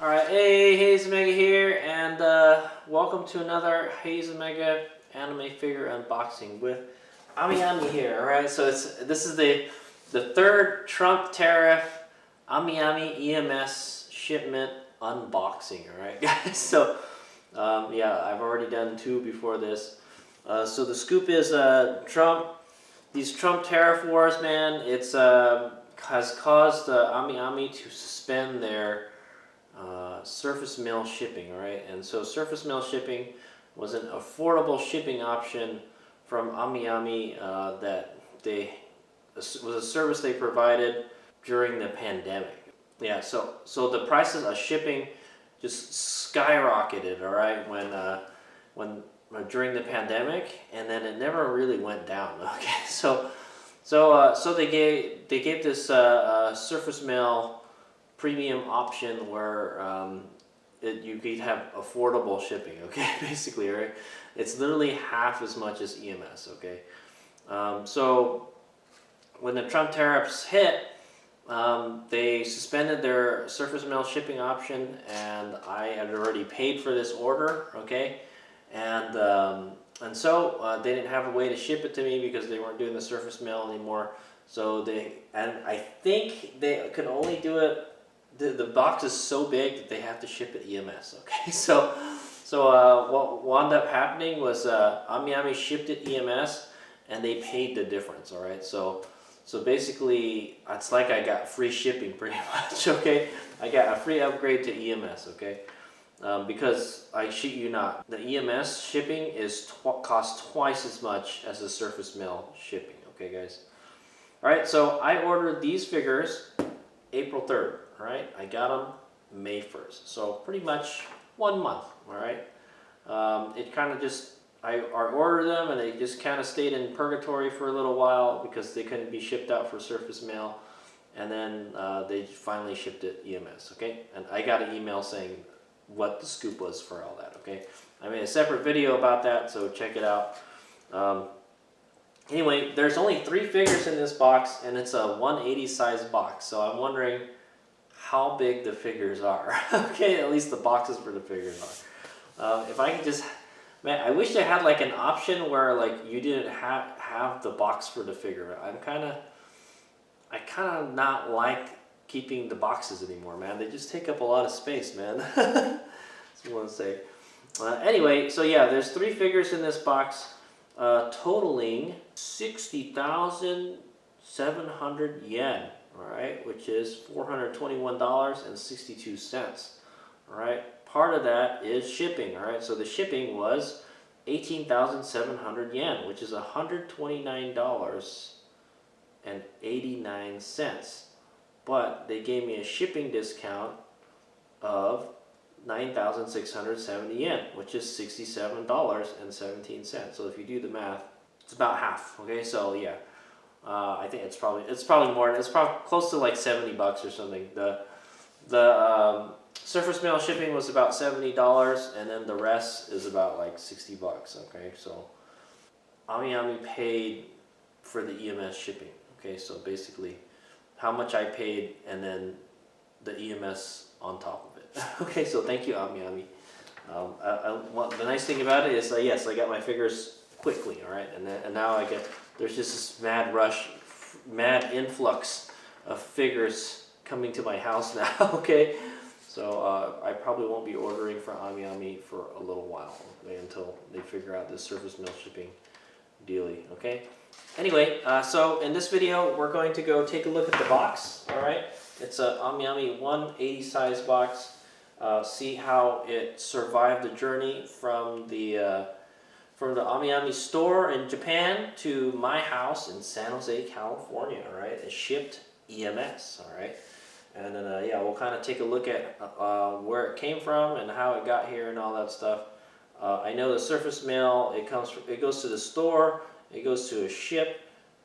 Alright, hey, AmiAmi here, and welcome to another AmiAmi anime figure unboxing with AmiAmi here. Alright, so this is the third Trump Tariff AmiAmi EMS shipment unboxing. Alright, guys, so yeah, I've already done two before this. So the scoop is these Trump tariff wars, man. It's has caused AmiAmi to suspend their surface mail shipping, right? And so surface mail shipping was an affordable shipping option from AmiAmi that was a service they provided during the pandemic. Yeah, so the prices of shipping just skyrocketed, all right, when during the pandemic, and then it never really went down. Okay, so they gave this surface mail premium option where you could have affordable shipping. Okay, basically, right? It's literally half as much as EMS. Okay, so when the Trump tariffs hit, they suspended their surface mail shipping option, and I had already paid for this order. Okay. And so they didn't have a way to ship it to me because they weren't doing the surface mail anymore. So I think they could only do it. The box is so big that they have to ship it EMS. Okay, so what wound up happening was AmiAmi shipped it EMS, and they paid the difference. All right, so basically it's like I got free shipping pretty much. Okay, I got a free upgrade to EMS. Okay. Because I shit you not, the EMS shipping costs twice as much as the surface mail shipping. Okay, guys. All right, so I ordered these figures April 3rd. All right, I got them May 1st. So pretty much 1 month. All right. It kind of just I ordered them, and they just kind of stayed in purgatory for a little while because they couldn't be shipped out for surface mail, and then they finally shipped it EMS. Okay, and I got an email saying what the scoop was for all that. Okay, I made a separate video about that, so check it out. Anyway, there's only 3 figures in this box, and it's a 180 size box, so I'm wondering how big the figures are. Okay, at least the boxes for the figures are. If I could just, man, I wish I had like an option where like you didn't have the box for the figure. I kind of not like keeping the boxes anymore, man. They just take up a lot of space, man. That's what I want to say. Anyway, so yeah, there's 3 figures in this box, totaling 60,700 yen. All right, which is $421.62. All right, part of that is shipping. All right, so the shipping was 18,700 yen, which is $129.89. But they gave me a shipping discount of 9,670 yen, which is $67.17. So if you do the math, it's about half. Okay, so yeah, I think it's probably more. It's probably close to like $70 or something. The surface mail shipping was about $70, and then the rest is about like $60. Okay, so AmiAmi paid for the EMS shipping. Okay, so basically how much I paid, and then the EMS on top of it. Okay, so thank you, AmiAmi. The nice thing about it is, yes, I got my figures quickly, all right, and now there's just this mad influx of figures coming to my house now. Okay, so I probably won't be ordering from AmiAmi for a little while, okay, until they figure out this surface mail shipping dealie. Okay. Anyway, so in this video, we're going to go take a look at the box. All right, it's a AmiAmi 180 size box. See how it survived the journey from the AmiAmi store in Japan to my house in San Jose, California. All right, it shipped EMS. All right, and then yeah, we'll kind of take a look at where it came from and how it got here and all that stuff. I know the surface mail, it goes to the store. It goes to a ship,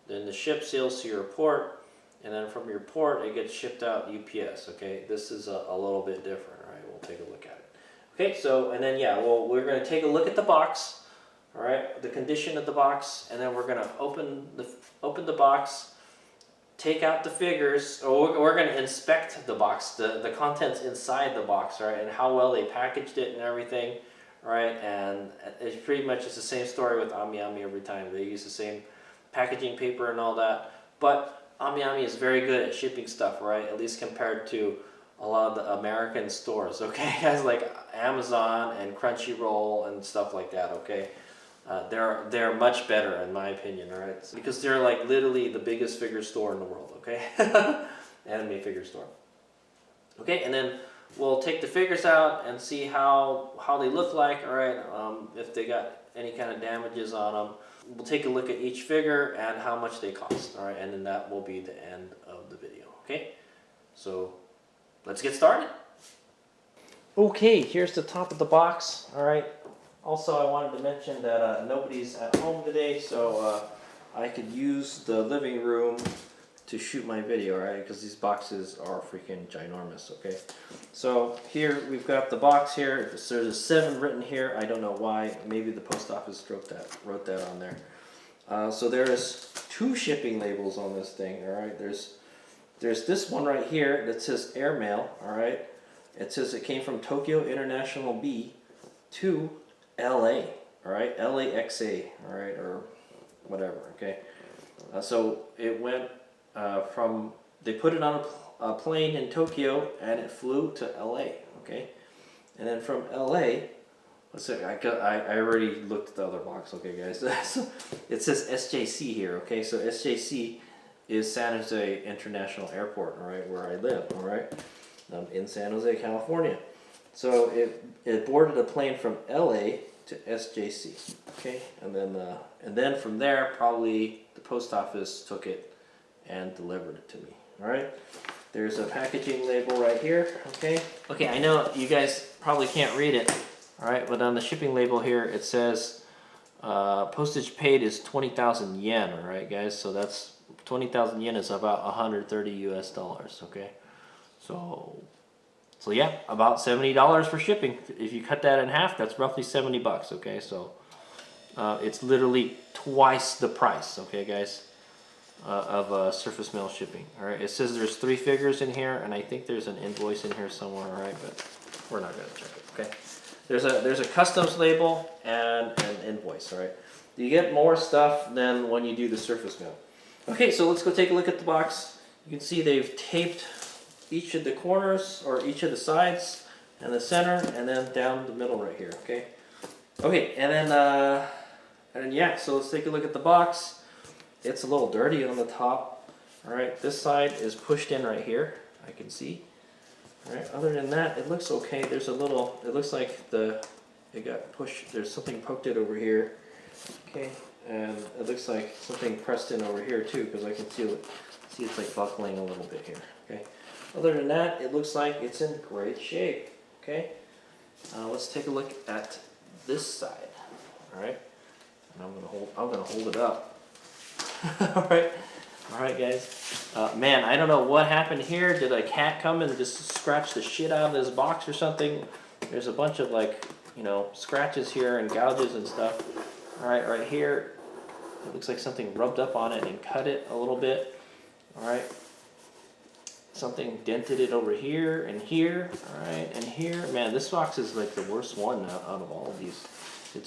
then the ship sails to your port, and then from your port it gets shipped out UPS. Okay, this is a little bit different. All right, we'll take a look at it. Okay, so and then yeah, well, we're going to take a look at the box. All right, the condition of the box, and then we're going to open the box, take out the figures, or we're going to inspect the box, the contents inside the box, right, and how well they packaged it and everything, right, and it's pretty much it's the same story with AmiAmi every time. They use the same packaging paper and all that, but AmiAmi is very good at shipping stuff, right, at least compared to a lot of the American stores, okay, guys, like Amazon and Crunchyroll and stuff like that, okay. They're much better in my opinion, right? Because they're like literally the biggest figure store in the world, okay? Anime figure store. Okay, and then we'll take the figures out and see how they look like, all right? If they got any kind of damages on them. We'll take a look at each figure and how much they cost, all right? And then that will be the end of the video, okay? So let's get started. Okay, here's the top of the box, all right? Also, I wanted to mention that nobody's at home today, so I could use the living room to shoot my video, right? Because these boxes are freaking ginormous, okay? So here we've got the box here. There's a 7 written here. I don't know why. Maybe the post office wrote that on there. So there's 2 shipping labels on this thing, all right? There's this one right here that says airmail, all right? It says it came from Tokyo International B to LA, all right, LAXA, all right, or whatever, okay. So it went from, they put it on a plane in Tokyo and it flew to LA, okay. And then from LA, let's see, I already looked at the other box, okay, guys. It says SJC here, okay. So SJC is San Jose International Airport, all right, where I live, all right, in San Jose, California. So it boarded a plane from LA to SJC, okay, and then from there probably the post office took it and delivered it to me. All right, there's a packaging label right here, okay. Okay, I know you guys probably can't read it, all right, but on the shipping label here it says postage paid is 20,000 yen, all right, guys. So that's 20,000 yen is about 130 US dollars, okay. So yeah, about $70 for shipping. If you cut that in half, that's roughly 70 bucks, okay? So it's literally twice the price, okay, guys, of surface mail shipping, all right? It says there's 3 figures in here, and I think there's an invoice in here somewhere, all right? But we're not gonna check it, okay? There's a customs label and an invoice, all right? You get more stuff than when you do the surface mail. Okay, so let's go take a look at the box. You can see they've taped each of the corners or each of the sides and the center and then down the middle right here, okay? Okay, and then yeah, so let's take a look at the box. It's a little dirty on the top. All right, this side is pushed in right here, I can see. All right, other than that, it looks okay. There's a little, it looks like it got pushed, there's something poked it over here, okay? And it looks like something pressed in over here too, because I can see it's like buckling a little bit here, okay? Other than that, it looks like it's in great shape, okay? Let's take a look at this side, all right? And I'm gonna hold it up. All right, guys. Man, I don't know what happened here. Did a cat come and just scratch the shit out of this box or something? There's a bunch of like, you know, scratches here and gouges and stuff. All right, right here, it looks like something rubbed up on it and cut it a little bit. All right. Something dented it over here and here, all right, and here. Man, this box is like the worst one out of all of these.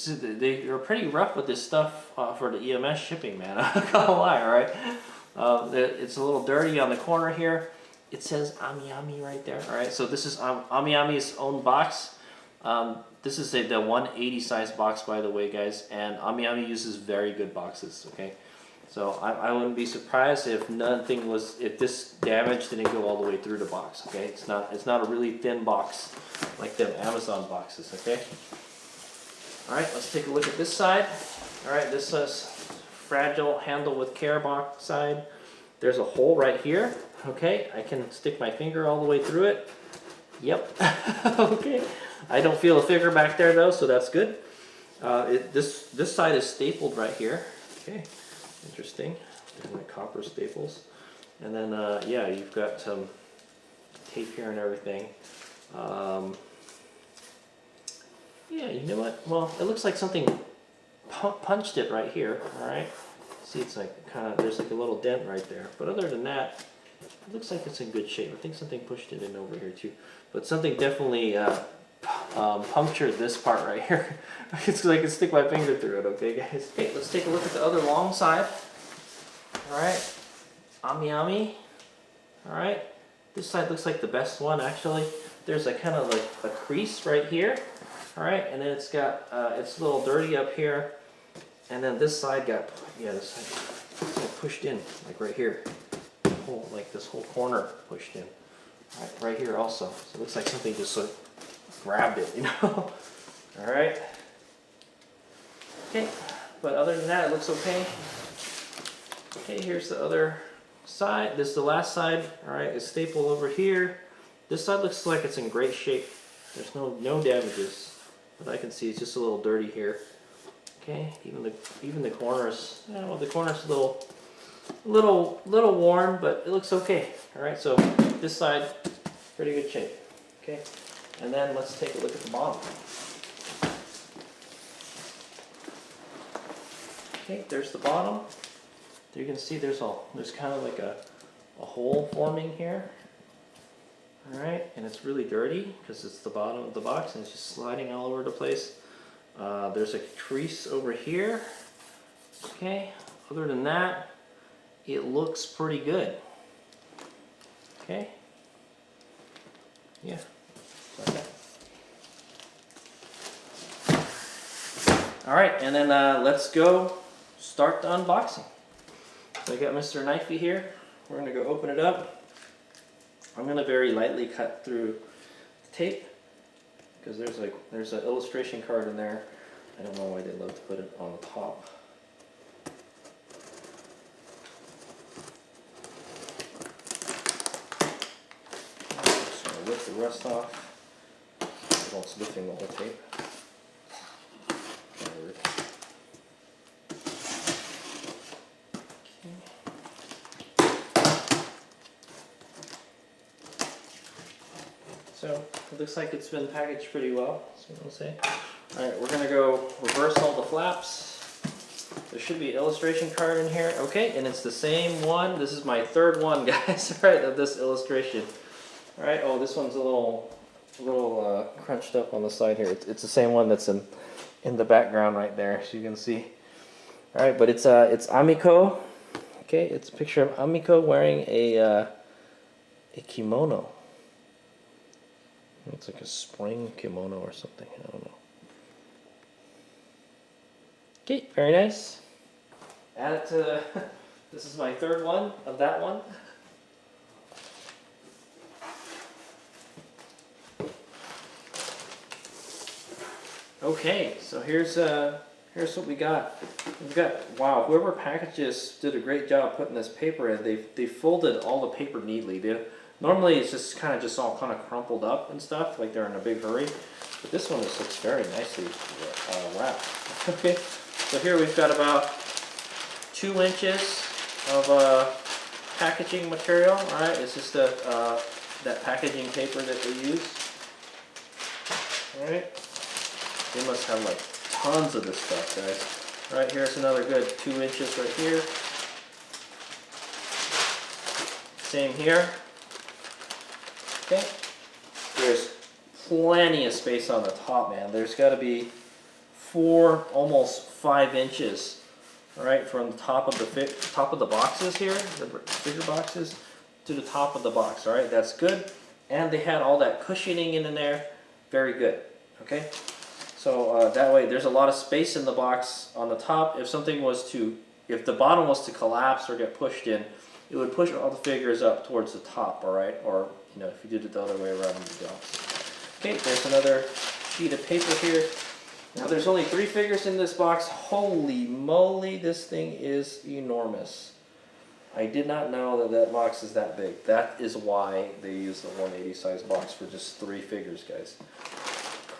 They're pretty rough with this stuff for the EMS shipping, man. I'm not gonna lie, all right. It's a little dirty on the corner here. It says AmiAmi right there, all right. So this is AmiAmi's own box. This is the 180 size box, by the way, guys. And AmiAmi uses very good boxes, okay. So I wouldn't be surprised if if this damage didn't go all the way through the box, okay? It's not a really thin box like them Amazon boxes, okay? All right, let's take a look at this side. All right, this says fragile handle with care box side. There's a hole right here, okay? I can stick my finger all the way through it. Yep, okay. I don't feel a finger back there though, so that's good. This side is stapled right here, okay? Interesting. There's my copper staples. And then, yeah, you've got some tape here and everything. Yeah, you know what? Well, it looks like something punched it right here, all right? See, it's like there's like a little dent right there. But other than that, it looks like it's in good shape. I think something pushed it in over here too. But something definitely punctured this part right here. It's like I can stick my finger through it, okay guys? Okay, let's take a look at the other long side. Alright, AmiAmi. Alright, this side looks like the best one actually. There's a kind of like a crease right here. Alright, and then it's got, it's a little dirty up here. And then this side got, this side pushed in, like right here. Like this whole corner pushed in. Right here also. So it looks like something just sort of grabbed it, you know? Alright. Okay, but other than that, it looks okay. Okay, here's the other side. This is the last side. Alright, it's stapled over here. This side looks like it's in great shape. There's no damages. But I can see it's just a little dirty here. Okay, even the corners. Well, the corners a little worn, but it looks okay. Alright, so this side, pretty good shape. Okay, and then let's take a look at the bottom. Okay, there's the bottom. There you can see there's kind of like a hole forming here. Alright, and it's really dirty because it's the bottom of the box and it's just sliding all over the place. There's a crease over here. Okay, other than that, it looks pretty good. Okay, yeah, like that. Alright, and then let's go start the unboxing. So I got Mr. Knifey here. We're going to go open it up. I'm going to very lightly cut through the tape because there's an illustration card in there. I don't know why they love to put it on the top. So I'll lift the rest off. While it's lifting the whole tape. So it looks like it's been packaged pretty well, that's what I'll say. Alright, we're going to go reverse all the flaps. There should be an illustration card in here. Okay, and it's the same one. This is my third one, guys, right, of this illustration. Alright, oh, this one's a little crunched up on the side here. It's the same one that's in the background right there, so you can see. Alright, but it's Amiko. Okay, it's a picture of Amiko wearing a kimono. It's like a spring kimono or something, I don't know. Okay, very nice. Add it to, this is my third one of that one. Okay, so here's what we got. We've got, wow, whoever packaged this did a great job putting this paper in. They folded all the paper neatly. Normally it's just all kind of crumpled up and stuff, like they're in a big hurry. But this one looks very nicely wrapped. Okay, so here we've got about 2 inches of packaging material. All right, it's just that packaging paper that they use. All right, they must have like tons of this stuff, guys. All right, here's another good 2 inches right here. Same here. Okay, there's plenty of space on the top, man. There's got to be 4, almost 5 inches, all right, from the top of the boxes here, the bigger boxes, to the top of the box. All right, that's good. And they had all that cushioning in there, very good. Okay, so that way there's a lot of space in the box on the top. If the bottom was to collapse or get pushed in, it would push all the figures up towards the top, all right, or if you did it the other way around, you'd do the opposite. Okay, there's another sheet of paper here. Now there's only 3 figures in this box. Holy moly, this thing is enormous. I did not know that box is that big. That is why they use the 180 size box for just 3 figures, guys.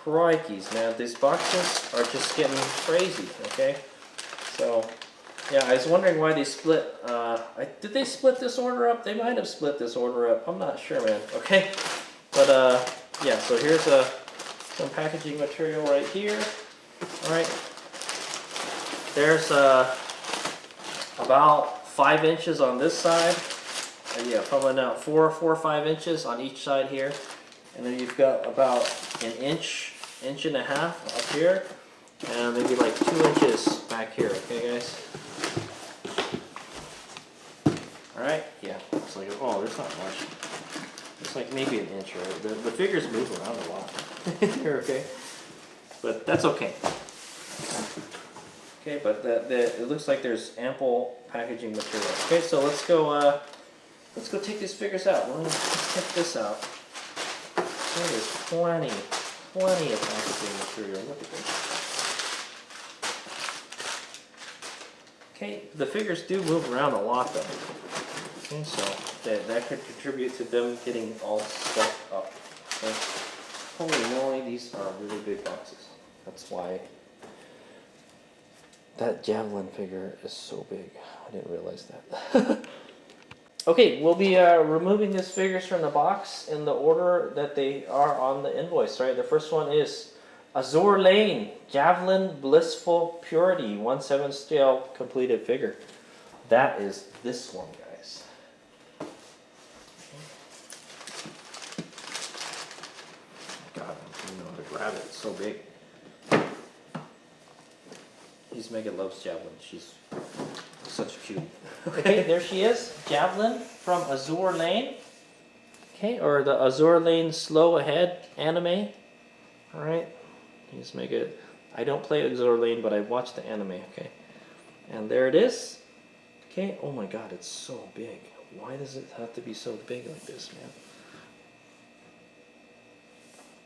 Crikeys, man, these boxes are just getting crazy, okay? So, yeah, I was wondering why they split. Did they split this order up? They might have split this order up. I'm not sure, man. Okay, but yeah. So here's some packaging material right here. All right. There's about 5 inches on this side. And yeah, probably now 4 or 5 inches on each side here. And then you've got about an inch and a half up here. And maybe like 2 inches back here, okay guys? Alright, yeah, it's like, oh, there's not much. It's like maybe an inch, right? The figures move around a lot. Okay? But that's okay. Okay, but it looks like there's ample packaging material. Okay, so let's go take these figures out. Let's take this out. Okay, there's plenty of packaging material. Look at this. Okay, the figures do move around a lot though. Okay, so that could contribute to them getting all stuffed up. Okay. Holy moly, these are really big boxes. That's why that javelin figure is so big. I didn't realize that. Okay, we'll be removing these figures from the box in the order that they are on the invoice, right? The first one is Azur Lane, Javelin Blissful Purity, 1/7 scale completed figure. That is this one, guys. God, I don't know how to grab it. It's so big. Megan loves Javelin. She's such a cutie. Okay, there she is. Javelin from Azur Lane. Okay, or the Azur Lane Slow Ahead anime. Alright. Just make it. I don't play Azur Lane, but I watched the anime. Okay. And there it is. Okay, oh my god, it's so big. Why does it have to be so big like this, man?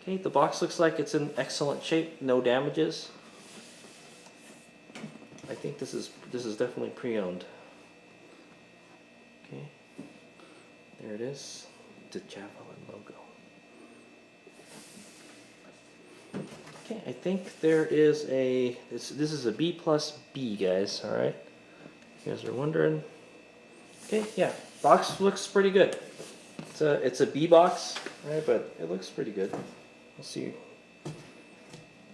Okay, the box looks like it's in excellent shape, no damages. I think this is definitely pre-owned. Okay, there it is, the Javelin logo. Okay, I think there is a this is a B+B, guys. All right, you guys are wondering. Okay, yeah, box looks pretty good. It's a B box, right? But it looks pretty good. Let's see.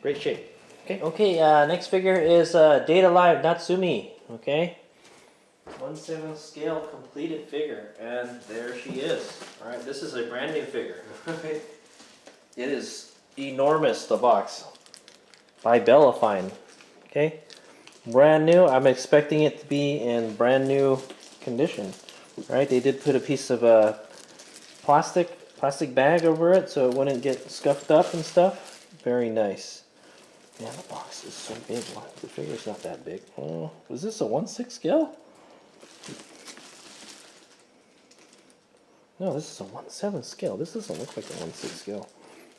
Great shape. Okay, next figure is Data Live Natsumi, okay? 1/7 scale completed figure, and there she is. Alright, this is a brand new figure. It is enormous, the box. By Bellafine, okay? Brand new, I'm expecting it to be in brand new condition. Alright, they did put a piece of plastic bag over it so it wouldn't get scuffed up and stuff. Very nice. Man, the box is so big. The figure's not that big. Oh, was this a 1/6 scale? No, this is a 1/7 scale. This doesn't look like a 1/6 scale.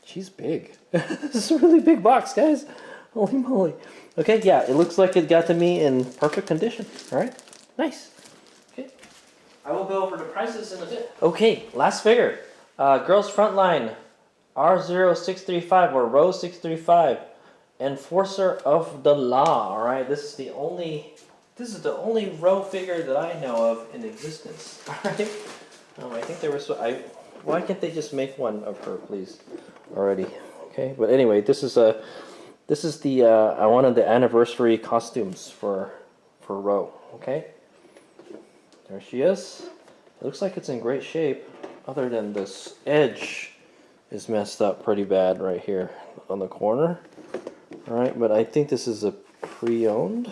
She's big. This is a really big box, guys. Holy moly. Okay, yeah, it looks like it got to me in perfect condition. All right, nice. Okay, I will go over the prices in a bit. Okay, last figure. Girls Frontline R0635 or Row 635. Enforcer of the Law. All right, this is the only row figure that I know of in existence. All right, I think there was. Why can't they just make one of her, please, already? Okay, but anyway, this is the one of the anniversary costumes for Row. Okay, there she is. It looks like it's in great shape, other than this edge is messed up pretty bad right here on the corner. Alright, but I think this is a pre-owned.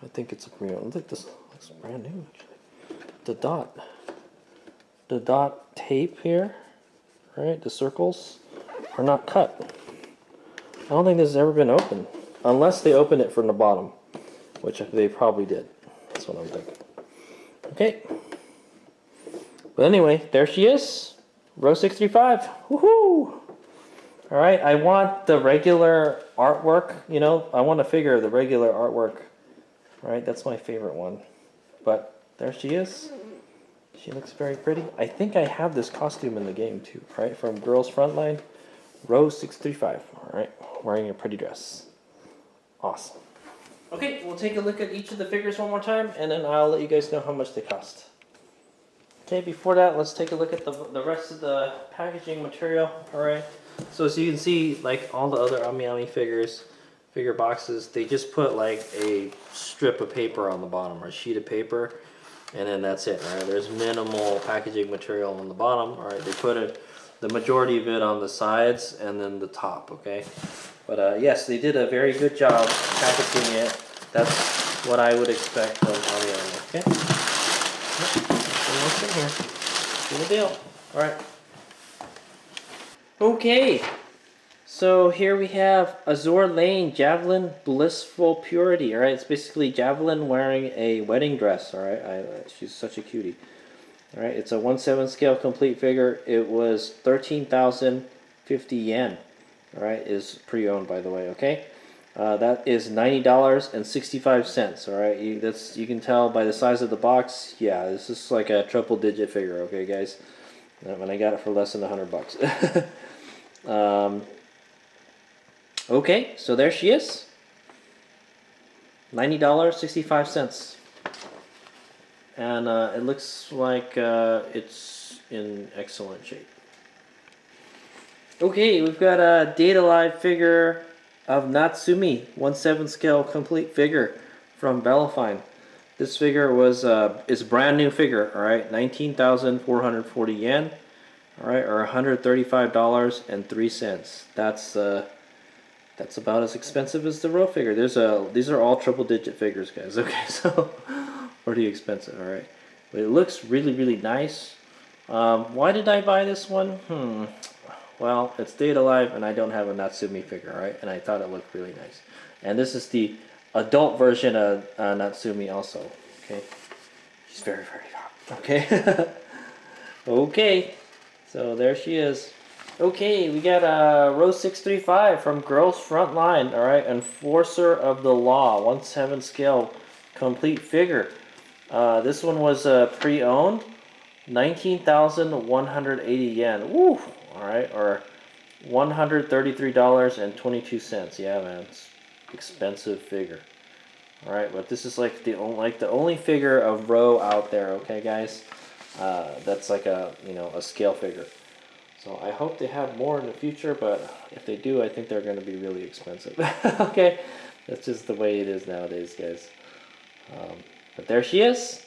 I think it's a pre-owned. Look, this looks brand new actually. The dot tape here, right? The circles are not cut. I don't think this has ever been opened. Unless they opened it from the bottom, which they probably did. That's what I'm thinking. Okay. But anyway, there she is. Row 635. Woohoo! Alright, I want the regular artwork, you know, I want a figure of the regular artwork. Right, that's my favorite one. But there she is. She looks very pretty. I think I have this costume in the game too, right? From Girls Frontline, Row 635. Alright, wearing a pretty dress. Awesome. Okay, we'll take a look at each of the figures one more time, and then I'll let you guys know how much they cost. Okay, before that, let's take a look at the rest of the packaging material. Alright. So as you can see, like all the other AmiAmi figures, figure boxes, they just put like a strip of paper on the bottom, or a sheet of paper, and then that's it, right? There's minimal packaging material on the bottom, all right? They put the majority of it on the sides and then the top, okay? But yes, they did a very good job packaging it. That's what I would expect from AmiAmi, okay? What's in here? Good deal. All right. Okay. So here we have Azur Lane Javelin Blissful Purity. All right, it's basically Javelin wearing a wedding dress. All right, she's such a cutie. All right, it's a 1/7 scale complete figure. It was 13,050 yen. All right, is pre-owned by the way. Okay, that is $90.65. All right, you can tell by the size of the box. Yeah, this is like a triple-digit figure. Okay, guys, when I got it for less than $100. Okay, so there she is. $90.65. And it looks like it's in excellent shape. Okay, we've got a Date Alive figure of Natsumi, 1/7 scale complete figure from Bellafine. This figure is a brand new figure, all right, 19,440 yen, all right, or $135.03. That's about as expensive as the Row figure. These are all triple-digit figures, guys. Okay, so pretty expensive. All right, but it looks really, really nice. Why did I buy this one? Well, it's Date Alive, and I don't have a Natsumi figure, all right? And I thought it looked really nice. And this is the adult version of Natsumi, also. Okay, she's very, very hot. Okay, okay. So there she is. Okay, we got row 635 from Girls Frontline, all right, Enforcer of the Law, 1/7 scale complete figure. This one was pre-owned, 19,180 yen. Woo! All right, or $133.22. Yeah, man, it's expensive figure. All right, but this is like the only figure of Row out there. Okay, guys, that's like a scale figure. So I hope they have more in the future, but if they do, I think they're going to be really expensive. Okay, that's just the way it is nowadays, guys. But there she is.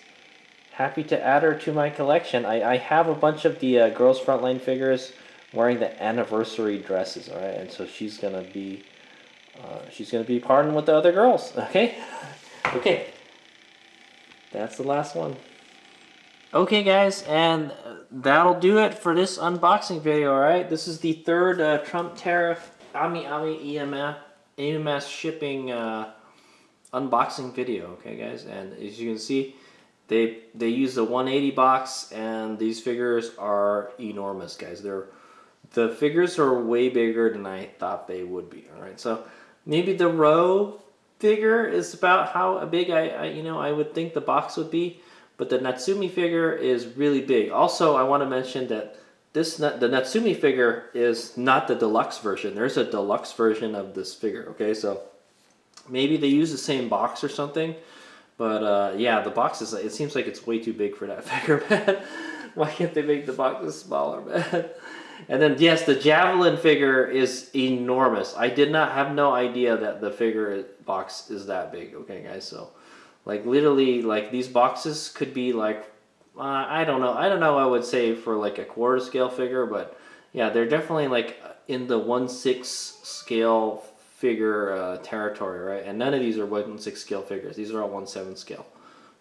Happy to add her to my collection. I have a bunch of the Girls Frontline figures wearing the anniversary dresses. All right, and so she's gonna be partying with the other girls. Okay, okay. That's the last one. Okay, guys, and that'll do it for this unboxing video, alright? This is the third Trump Tariff AmiAmi EMS shipping unboxing video, okay, guys? And as you can see, they use the 180 box, and these figures are enormous, guys. The figures are way bigger than I thought they would be, alright? So maybe the Row figure is about how big I would think the box would be. But the Natsumi figure is really big. Also, I want to mention that the Natsumi figure is not the deluxe version. There's a deluxe version of this figure, okay? So maybe they use the same box or something. But yeah, the box it seems like it's way too big for that figure, man. Why can't they make the boxes smaller, man? And then, yes, the Javelin figure is enormous. I have no idea that the figure box is that big, okay, guys? So like literally, like these boxes could be like, I don't know, I would say for like a quarter scale figure, but yeah, they're definitely like in the 1/6 scale figure territory, right? And none of these are 1/6 scale figures. These are all 1/7 scale,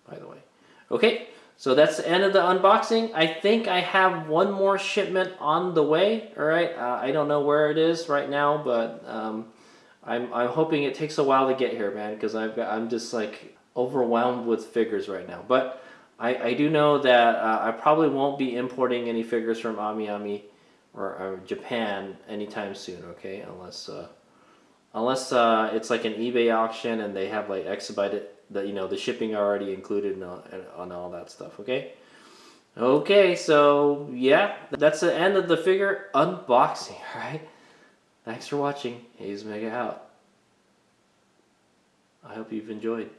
by the way. Okay, so that's the end of the unboxing. I think I have one more shipment on the way, all right? I don't know where it is right now, but I'm hoping it takes a while to get here, man, because I'm just like overwhelmed with figures right now. But I do know that I probably won't be importing any figures from AmiAmi or Japan anytime soon, okay? Unless it's like an eBay auction and they have like expedited the shipping already included on all that stuff, okay? Okay, so yeah, that's the end of the figure unboxing, alright? Thanks for watching. AmiAmi out. I hope you've enjoyed.